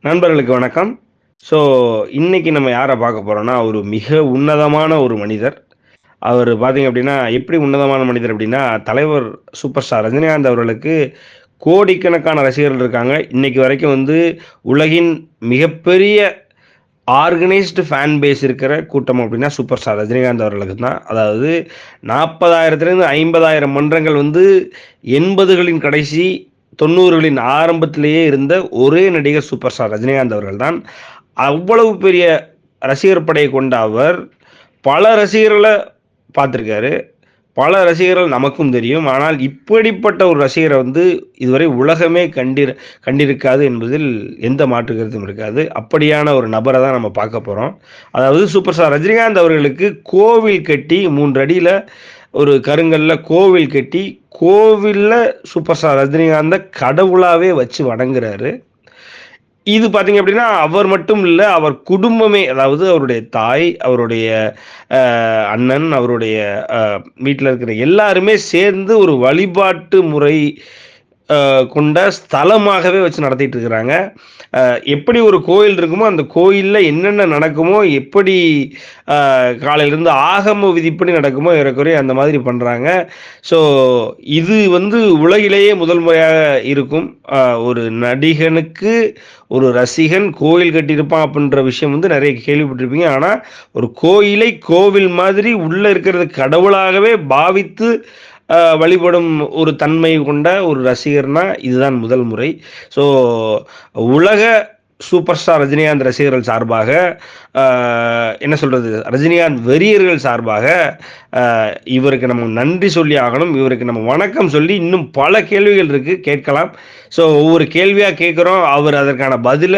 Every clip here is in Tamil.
நண்பர்களுக்கு வணக்கம். ஸோ, இன்னைக்கு நம்ம யார பார்க்க போறோம்னா, ஒரு மிக உன்னதமான ஒரு மனிதர். அவரு பார்த்தீங்க அப்படின்னா, எப்படி உன்னதமான மனிதர் அப்படின்னா, தலைவர் சூப்பர் ஸ்டார் ரஜினிகாந்த் அவர்களுக்கு கோடிக்கணக்கான ரசிகர்கள் இருக்காங்க. இன்னைக்கு வரைக்கும் வந்து உலகின் மிகப்பெரிய ஆர்கனைஸ்டு ஃபேன் பேஸ் இருக்கிற கூட்டம் அப்படின்னா, சூப்பர் ஸ்டார் ரஜினிகாந்த் அவர்களுக்கு தான். அதாவது 40,000லேருந்து 50,000 மன்றங்கள் வந்து 80களின் கடைசி 90களின் ஆரம்பத்திலேயே இருந்த ஒரே நடிகர் சூப்பர் ஸ்டார் ரஜினிகாந்த் அவர்கள் தான். அவ்வளவு பெரிய ரசிகர் படை கொண்ட அவர், பல ரசிகர்கள பார்த்திருக்காரு. பல ரசிகர்கள் நமக்கும் தெரியும். ஆனால் இப்படிப்பட்ட ஒரு ரசிகர வந்து இதுவரை உலகமே கண்டிருக்காது என்பதில் எந்த மாற்று கருத்தும் இருக்காது. அப்படியான ஒரு நபர தான் நம்ம பார்க்க போறோம். அதாவது சூப்பர் ஸ்டார் ரஜினிகாந்த் அவர்களுக்கு கோவில் கட்டி 3 அடியில ஒரு கருங்கல்ல கோவில் கட்டி, கோவில்ல சூப்பர் ஸ்டார் ரஜினிகாந்த கடவுளாவே வச்சு வணங்குறாரு. இது பார்த்தீங்க அப்படின்னா, அவர் மட்டும் இல்ல, அவர் குடும்பமே அதாவது அவருடைய தாய், அவருடைய அண்ணன், அவருடைய அ வீட்ல இருக்கிற எல்லாருமே சேர்ந்து ஒரு வழிபாட்டு முறை கொண்ட ஸ்தலமாகவே வச்சு நடத்திட்டு இருக்கிறாங்க. அ எப்படி ஒரு கோயில் இருக்குமோ, அந்த கோயில்ல என்னென்ன நடக்குமோ, எப்படி காலையிலேருந்து ஆகம விதிப்படி நடக்குமோ ஏறக்குறைய அந்த மாதிரி பண்றாங்க. ஸோ, இது வந்து உலகிலேயே முதல் முறையாக இருக்கும். அ ஒரு நடிகனுக்கு ஒரு ரசிகன் கோயில் கட்டியிருப்பான் அப்படின்ற விஷயம் வந்து நெறைய கேள்விப்பட்டிருப்பீங்க. ஆனா, ஒரு கோயிலை கோவில் மாதிரி உள்ள இருக்கிறது கடவுளாகவே பாவித்து வழிபடும் ஒரு தன்மை கொண்ட ஒரு ரசிகர்னா, இதுதான் முதல் முறை. ஸோ, உலக சூப்பர் ஸ்டார் ரஜினிகாந்த் ரசிகர்கள் சார்பாக, அ என்ன சொல்றது? ரஜினிகாந்த் வெறியர்கள் சார்பாக, அ இவருக்கு நம்ம நன்றி சொல்லி ஆகணும். இவருக்கு நம்ம வணக்கம் சொல்லி இன்னும் பல கேள்விகள் இருக்கு, கேட்கலாம். ஸோ, ஒவ்வொரு கேள்வியா கேட்கிறோம். அவர் அதற்கான பதில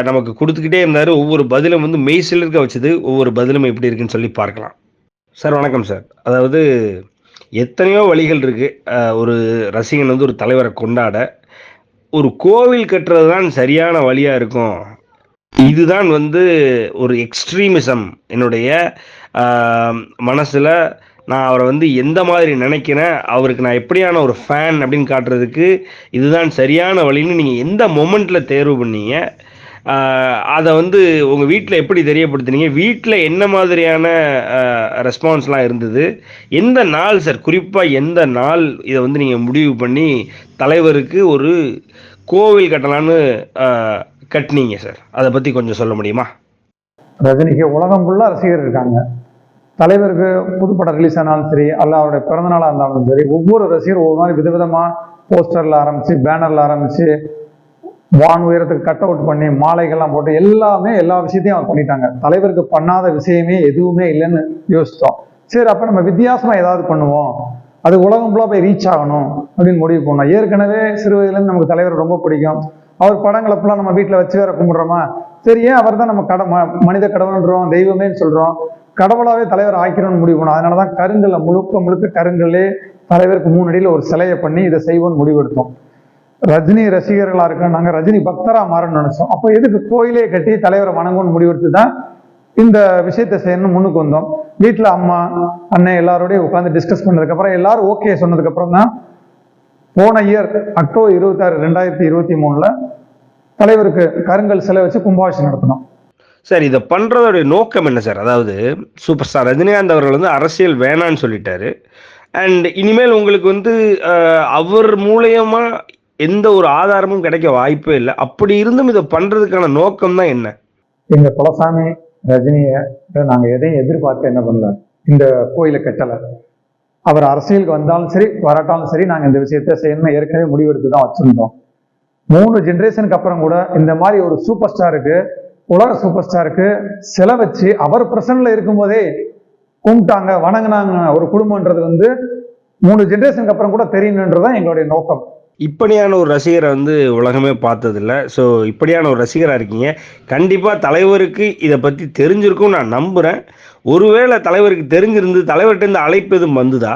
நமக்கு குடுத்துக்கிட்டே இருந்தாரு. ஒவ்வொரு பதிலும் வந்து மெய் சிலிர்க்க வச்சது. ஒவ்வொரு பதிலும் எப்படி இருக்குன்னு சொல்லி பார்க்கலாம். சார் வணக்கம் சார். அதாவது எத்தனையோ வழிகள் இருக்கு. ஒரு ரசிகன் வந்து ஒரு தலைவர கொண்டாட. ஒரு கோவில் கட்டுறது தான் சரியான வழியா இருக்கும். இதுதான் வந்து ஒரு எக்ஸ்ட்ரீமிசம். என்னுடைய அ மனசுல நான் அவர வந்து எந்த மாதிரி நெனைக்கிறேன், அவருக்கு நான் எப்படியான ஒரு ஃபேன் அப்படின்னு காட்டுறதுக்கு, இதுதான் சரியான வழின்னு நீங்க எந்த மொமெண்ட்ல தேர்வு பண்ணீங்க? அ அத வந்து உங்க வீட்ல எப்படி தெரியப்படுத்துனீங்க? வீட்ல என்ன மாதிரியான ரெஸ்பான்ஸ்லாம் இருந்தது? எந்த நாள் சார்? குறிப்பா எந்த நாள் இத வந்து நீங்க முடிவு பண்ணி, தலைவருக்கு ஒரு கோவில் கட்டலான்னு அ கட்டுனீங்க சார்? அத பத்தி கொஞ்சம் சொல்ல முடியுமா? ரஜினிக்கு உலகம் ஃபுல்லா ரசிகர் இருக்காங்க. தலைவருக்கு புதுப்படம் ரிலீஸ் ஆனாலும் சரி, அல்ல அவருடைய பிறந்த நாளா இருந்தாலும் சரி, ஒவ்வொரு ரசிகரும் ஒவ்வொரு மாதிரி விதவிதமா போஸ்டர்ல ஆரம்பிச்சு, பேனர்ல ஆரம்பிச்சு, வான் உயரத்துக்கு கட் அவுட் பண்ணி, மாலைகள்லாம் போட்டு எல்லாமே எல்லா விஷயத்தையும் அவர் பண்ணிட்டாங்க. தலைவருக்கு பண்ணாத விஷயமே எதுவுமே இல்லைன்னு யோசித்தோம். சரி, அப்ப நம்ம வித்தியாசமா ஏதாவது பண்ணுவோம், அது உலகம் ஃபுல்லா போய் ரீச் ஆகணும் அப்படின்னு முடிவு பண்ணோம். ஏற்கனவே சிறு வயதுலேருந்து நமக்கு தலைவர் ரொம்ப பிடிக்கும். அவர் படங்களை ஃபுல்லாக நம்ம வீட்டில் வச்சு வேற கும்பிடுறோமா, சரி ஏன் அவர் தான் நம்ம மனித கடவுள்ன்றோம், தெய்வமேன்னு சொல்றோம், கடவுளாவே தலைவர் ஆக்கிறோம்னு முடிவு பண்ணோம். அதனாலதான் கருங்கல்ல முழுக்க முழுக்க கருங்கல்லே தலைவருக்கு 3 அடியில் ஒரு சிலையை பண்ணி இதை செய்வோம்னு முடிவெடுத்தோம். ரஜினி ரசிகர்களா இருக்க நாங்க ரஜினி பக்தரா மாறணும்னு நினைச்சோம். அப்போ எதுக்கு கோயிலே கட்டி தலைவரை வணங்கும்னு முடிவெடுத்து தான் இந்த விஷயத்தை செய்யணும்னு முன்னுக்கு வந்தோம். வீட்டுல அம்மா அண்ணன் எல்லாரோடய உட்காந்து டிஸ்கஸ் பண்ணதுக்கு அப்புறம் எல்லாரும் ஓகே சொன்னதுக்கு அப்புறம் தான் போன இயர் அக்டோபர் 26, 2023 தலைவருக்கு கருங்கல் சிலை வச்சு கும்பாபிஷேகம் நடத்தணும். சார் இத பண்றதோடைய நோக்கம் என்ன சார்? அதாவது சூப்பர் ஸ்டார் ரஜினிகாந்த் அவர்கள் வந்து அரசியல் வேணான்னு சொல்லிட்டாரு. அண்ட் இனிமேல் உங்களுக்கு வந்து அவர் மூலியமா எந்த ஒரு ஆதாரமும் கிடைக்க வாய்ப்பே இல்ல. அப்படி இருந்தும் இத பண்றதுக்கான நோக்கம் தான் என்ன? எங்க குலசாமி ரஜினியை நாங்க எதையும் எதிர்பார்த்து என்ன பண்ணல, இந்த கோயிலை கட்டல. அவர் அரசியலுக்கு வந்தாலும் சரி வராட்டாலும் சரி நாங்க இந்த விஷயத்த செய்யணும்னு ஏற்கனவே முடிவெடுத்து தான் வச்சிருந்தோம். 3 ஜெனரேஷனுக்கு அப்புறம் கூட இந்த மாதிரி ஒரு சூப்பர் ஸ்டாருக்கு, உலக சூப்பர் ஸ்டாருக்கு சிலை வச்சு அவர் பிரசன்ட்ல இருக்கும் போதே கும்பிட்டாங்க வணங்கினாங்க ஒரு குடும்பம்ன்றது வந்து 3 ஜெனரேஷனுக்கு அப்புறம் கூட தெரியணுன்றதுதான் எங்களுடைய நோக்கம். இப்படியான ஒரு ரசிகரை வந்து உலகமே பார்த்ததில்ல. ஸோ இப்படியான ஒரு ரசிகரா இருக்கீங்க. கண்டிப்பா தலைவருக்கு இத பத்தி தெரிஞ்சிருக்கும்னு நான் நம்புறேன். ஒருவேளை தலைவருக்கு தெரிஞ்சிருந்து தலைவர்ட்ட இருந்து அழைப்பு எதுவும் வந்துதா?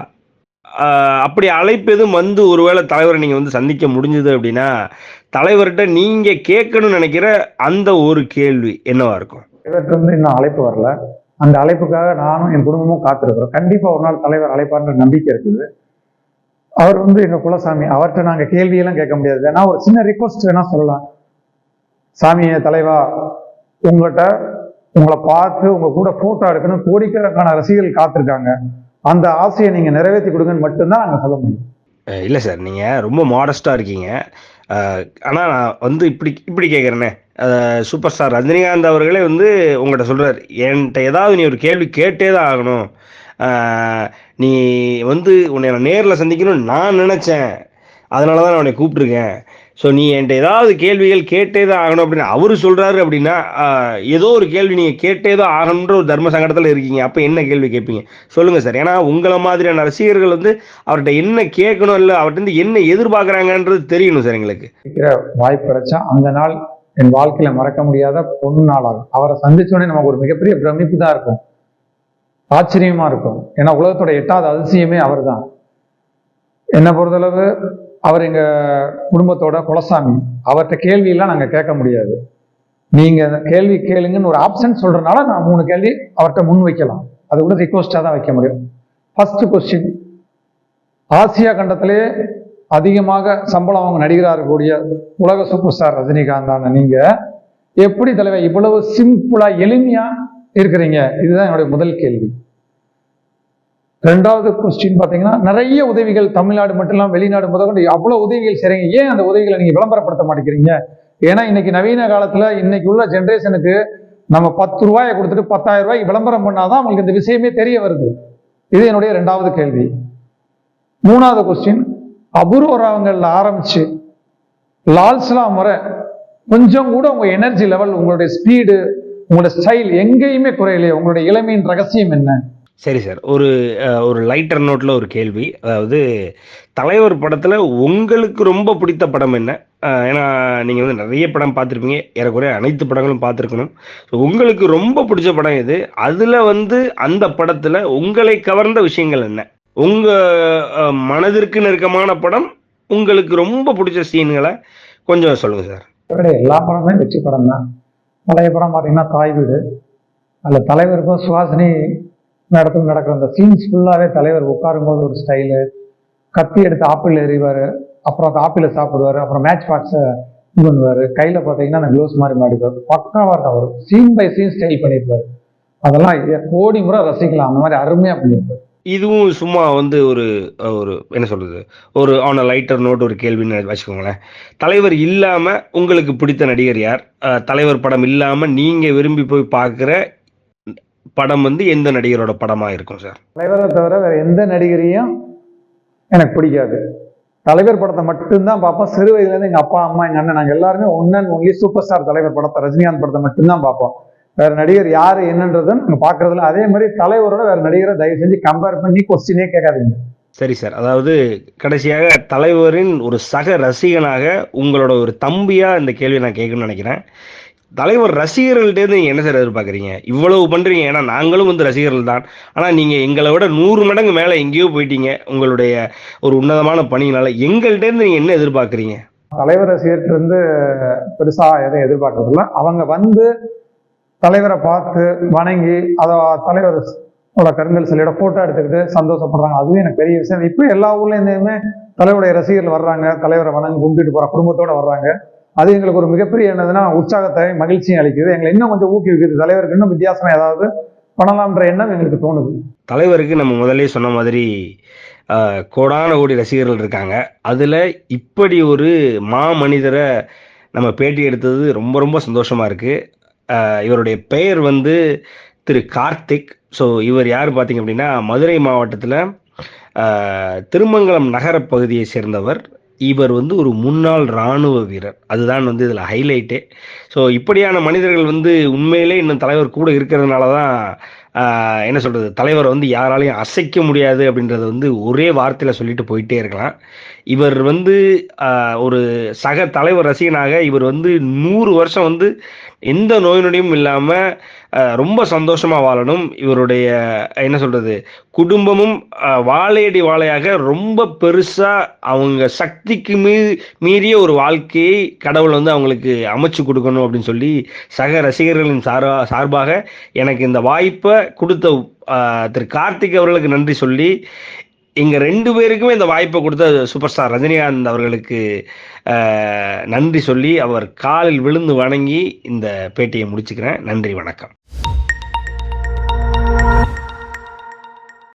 அ அப்படி அழைப்பு எதுவும் வந்து ஒருவேளை தலைவர நீங்க வந்து சந்திக்க முடிஞ்சது அப்படின்னா, தலைவர்ட்ட நீங்க கேட்கணும்னு நெனைக்கிற அந்த ஒரு கேள்வி என்னவா இருக்கும்? தலைவர்கிட்ட இருந்து இன்னும் அழைப்பு வரல. அந்த அழைப்புக்காக நானும் என் குடும்பமும் காத்திருக்கிறோம். கண்டிப்பா ஒரு நாள் தலைவர் அழைப்பார்ன்ற நம்பிக்கை இருக்குது. அவர் வந்து எங்க குலசாமி, அவர்கிட்ட நாங்க கேள்வியெல்லாம் கேட்க முடியாது. வேணா ஒரு சின்ன ரிக்வஸ்ட் வேணா சொல்லலாம். சாமியே தலைவா, உங்களை பார்த்து உங்க கூட போட்டோ எடுக்கணும், கோடிக்கணக்கான ரசிகர்கள் காத்திருக்காங்க, அந்த ஆசையை நீங்க நிறைவேற்றி கொடுங்கன்னு மட்டும்தான் நாங்க சொல்ல முடியும். இல்லை சார், நீங்கள் ரொம்ப மாடஸ்டாக இருக்கீங்க. ஆனால் நான் வந்து இப்படி இப்படி கேட்குறேனே, சூப்பர் ஸ்டார் ரஜினிகாந்த் அவர்களே வந்து உங்கள்கிட்ட சொல்கிறார், என்கிட்ட ஏதாவது நீ ஒரு கேள்வி கேட்டே தான் ஆகணும், நீ வந்து உன்னை நான் நேரில் சந்திக்கணும்னு நான் நினச்சேன், அதனால தான் நான் உன்னை கூப்பிட்ருக்கேன், ஸோ நீ என்கிட்ட ஏதாவது கேள்விகள் கேட்டே தான் ஆகணும் அப்படின்னு அவரு சொல்கிறாரு. அப்படின்னா ஏதோ ஒரு கேள்வி நீங்கள் கேட்டே தான் ஆகணுன்ற ஒரு தர்ம சங்கடத்தில் இருக்கீங்க. அப்போ என்ன கேள்வி கேட்பீங்க சொல்லுங்கள் சார். ஏன்னா உங்களை மாதிரியான ரசிகர்கள் வந்து அவர்கிட்ட என்ன கேட்கணும், இல்லை அவர்கிட்ட என்ன எதிர்பார்க்குறாங்கன்றது தெரியணும் சார் எங்களுக்கு. வாய்ப்பு கிடைச்சா அந்த நாள் என் வாழ்க்கையில மறக்க முடியாத பொண்ணு நாளாகும். அவரை சந்திச்சோடனே நமக்கு ஒரு மிகப்பெரிய பிரமிப்பு தான் இருக்கும், ஆச்சரியமா இருக்கும். ஏன்னா உலகத்தோட 8வது அதிசயமே அவர் தான். என்னை பொறுத்தளவு அவர் எங்க குடும்பத்தோட குலசாமி. அவர்கிட்ட கேள்வியெல்லாம் நாங்க கேட்க முடியாது. நீங்க கேள்வி கேளுங்கன்னு ஒரு ஆப்ஷன் சொல்றதுனால நான் 3 கேள்வி அவர்கிட்ட முன் வைக்கலாம். அது கூட ரிக்வஸ்டா தான் வைக்க முடியும். ஃபர்ஸ்ட் கொஸ்டின், ஆசியா கண்டத்திலே அதிகமாக சம்பளம் அவங்க நடிகராக இருக்கக்கூடிய உலக சூப்பர் ஸ்டார் ரஜினிகாந்த் நீங்க எப்படி தலைவர் இவ்வளவு சிம்பிளா எளிமையா இருக்கிறீங்க? இதுதான் என்னுடைய முதல் கேள்வி. 2வது கொஸ்டின் பாத்தீங்கன்னா, நிறைய உதவிகள் தமிழ்நாடு மட்டும் இல்லாம வெளிநாடு முதற்கொண்டு அவ்வளவு உதவிகள் செய்றீங்க, ஏன் அந்த உதவிகளை நீங்க விளம்பரப்படுத்த மாட்டேங்கிறீங்க? ஏன்னா இன்னைக்கு நவீன காலத்துல இன்னைக்கு உள்ள ஜென்ரேஷனுக்கு நம்ம 10 ரூபாயை கொடுத்துட்டு 10,000 ரூபாய்க்கு விளம்பரம் பண்ணாதான் அவங்களுக்கு இந்த விஷயமே தெரிய வருது. இது என்னுடைய 2வது கேள்வி. 3வது கொஸ்டின், அபூர்வ ராகங்கள்ல ஆரம்பிச்சு லால்சலாம் வரை கொஞ்சம் கூட உங்க எனர்ஜி லெவல், உங்களுடைய ஸ்பீடு, உங்களோட ஸ்டைல் எங்கேயுமே குறையிலையே. உங்களுடைய இளமையின் ரகசியம் என்ன? சரி சார், ஒரு லைட்டர் நோட்டில் ஒரு கேள்வி. அதாவது தலைவர் படத்தில் உங்களுக்கு ரொம்ப பிடித்த படம் என்ன? ஏன்னா நீங்கள் வந்து நிறைய படம் பார்த்துருப்பீங்க, ஏறக்குறைய அனைத்து படங்களும் பார்த்துருக்கணும். ஸோ உங்களுக்கு ரொம்ப பிடிச்ச படம் எது? அதில் வந்து அந்த படத்தில் உங்களை கவர்ந்த விஷயங்கள் என்ன? உங்கள் மனதிற்கு நெருக்கமான படம், உங்களுக்கு ரொம்ப பிடிச்ச சீன்களை கொஞ்சம் சொல்லுங்கள் சார். எல்லா படமே வெற்றி படம் தான். பழைய படம் பார்த்தீங்கன்னா தாய் வீடு, அதில் தலைவருக்கும் சுஹாசினி இடத்துல நடக்கிற அந்த சீன்ஸ் ஃபுல்லாவே தலைவர் உட்காரும் போது ஒரு ஸ்டைலு, கத்தி எடுத்து ஆப்பிள் எறிவாரு, அப்புறம் அந்த ஆப்பிள சாப்பிடுவாரு, அப்புறம் மேட்ச் பாக்ஸை இது பண்ணுவாரு, கையில பாத்தீங்கன்னா அந்த க்ளோஸ் மாதிரி மாடிப்பாரு, பக்காவா இருக்கும். அவர் சீன் பை சீன் ஸ்டைல் பண்ணியிருப்பாரு. அதெல்லாம் கோடி முறை ரசிக்கலாம், அந்த மாதிரி அருமையா பண்ணியிருப்பாரு. இதுவும் சும்மா வந்து ஒரு ஒரு என்ன சொல்றது, ஒரு ஆன் அ லைட்டர் நோட் ஒரு கேள்வின்னு வச்சுக்கோங்களேன். தலைவர் இல்லாம உங்களுக்கு பிடித்த நடிகர் யார்? தலைவர் படம் இல்லாம நீங்க விரும்பி போய் பார்க்குற படம் வந்து எந்த நடிகரோட படமா இருக்கும் சார்? தலைவரை தவிர வேற எந்த நடிகரையும் எனக்கு பிடிக்காது. தலைவர் படத்தை மட்டும்தான் பார்ப்போம். சிறு வயதுல இருந்து எங்க அப்பா அம்மா எங்க அண்ணன் நாங்க எல்லாருமே ஒன்லி சூப்பர் ஸ்டார் தலைவர் படத்தை, ரஜினிகாந்த் படத்தை மட்டும்தான் பார்ப்போம். வேற நடிகர் யாரு என்னன்றதுன்னு நாங்க பாக்குறதுல. அதே மாதிரி தலைவரோட வேற நடிகரை தயவு செஞ்சு கம்பேர் பண்ணி கொஸ்டினே கேட்காதீங்க. சரி சார், அதாவது கடைசியாக தலைவரின் ஒரு சக ரசிகனாக உங்களோட ஒரு தம்பியா இந்த கேள்வி நான் கேட்கணும்னு நினைக்கிறேன். தலைவர் ரசிகர்கள்ட்டேருந்து நீங்கள் என்ன சார் எதிர்பார்க்குறீங்க? இவ்வளவு பண்ணுறீங்க, ஏன்னா நாங்களும் வந்து ரசிகர்கள் தான், ஆனால் நீங்கள் எங்களை விட 100 மடங்கு மேலே எங்கேயோ போயிட்டீங்க உங்களுடைய ஒரு உன்னதமான பணியினால. எங்கள்கிட்டேருந்து நீங்கள் என்ன எதிர்பார்க்குறீங்க? தலைவர் ரசிகர்கிட்ட இருந்து பெருசா எதையும் எதிர்பார்க்கறதில்ல. அவங்க வந்து தலைவரை பார்த்து வணங்கி அதை தலைவரோட கருங்கல் சிலையோட போட்டோ எடுத்துக்கிட்டு சந்தோஷப்படுறாங்க. அதுவே எனக்கு பெரிய விஷயம். இப்போ எல்லா ஊர்லேருந்துமே தலைவருடைய ரசிகர்கள் வர்றாங்க, தலைவரை வணங்கி கும்பிட்டு போற குடும்பத்தோட வர்றாங்க. அது எங்களுக்கு ஒரு மிகப்பெரிய என்னதுன்னா உற்சாகத்தை மகிழ்ச்சியும் அளிக்குது. எங்களை இன்னும் கொஞ்சம் ஊக்குவிக்குது. தலைவருக்கு இன்னும் வித்தியாசமா ஏதாவது பண்ணலாம்ன்ற எண்ணம் எங்களுக்கு தோணுது. தலைவருக்கு நம்ம முதலே சொன்ன மாதிரி கோடான கோடி ரசிகர்கள் இருக்காங்க. அதுல இப்படி ஒரு மனிதரை நம்ம பேட்டி எடுத்தது ரொம்ப ரொம்ப சந்தோஷமா இருக்கு. இவருடைய பெயர் வந்து திரு கார்த்திக். ஸோ இவர் யார் பார்த்தீங்க அப்படின்னா, மதுரை மாவட்டத்தில் திருமங்கலம் நகர பகுதியை சேர்ந்தவர். இவர் வந்து ஒரு முன்னாள் இராணுவ வீரர். அதுதான் வந்து இதில் ஹைலைட்டே. ஸோ இப்படியான மனிதர்கள் வந்து உண்மையிலே இன்னும் தலைவர் கூட இருக்கிறதுனால தான் என்ன சொல்கிறது, தலைவரை வந்து யாராலையும் அசைக்க முடியாது அப்படின்றத வந்து ஒரே வார்த்தையில் சொல்லிட்டு போயிட்டே இருக்கலாம். இவர் வந்து ஒரு சக தலைவர் ரசிகனாக இவர் வந்து 100 வருஷம் வந்து எந்த நோய் நொடியும் இல்லாமல் ரொம்ப சந்தோஷமாக வாழணும். இவருடைய என்ன சொல்கிறது, குடும்பமும் வாழையடி வாழையாக ரொம்ப பெருசாக அவங்க சக்திக்கு மீறிய ஒரு வாழ்க்கையை கடவுள் வந்து அவங்களுக்கு அமைச்சு கொடுக்கணும் அப்படின்னு சொல்லி சக ரசிகர்களின் சார்பாக எனக்கு இந்த வாய்ப்பை கொடுத்த திரு கார்த்திக் அவர்களுக்கு நன்றி சொல்லி, எங்க 2 பேருக்குமே இந்த வாய்ப்பை கொடுத்த சூப்பர் ஸ்டார் ரஜினிகாந்த் அவர்களுக்கு நன்றி சொல்லி அவர் காலில் விழுந்து வணங்கி இந்த பேட்டியை முடிச்சுக்கிறேன். நன்றி, வணக்கம்.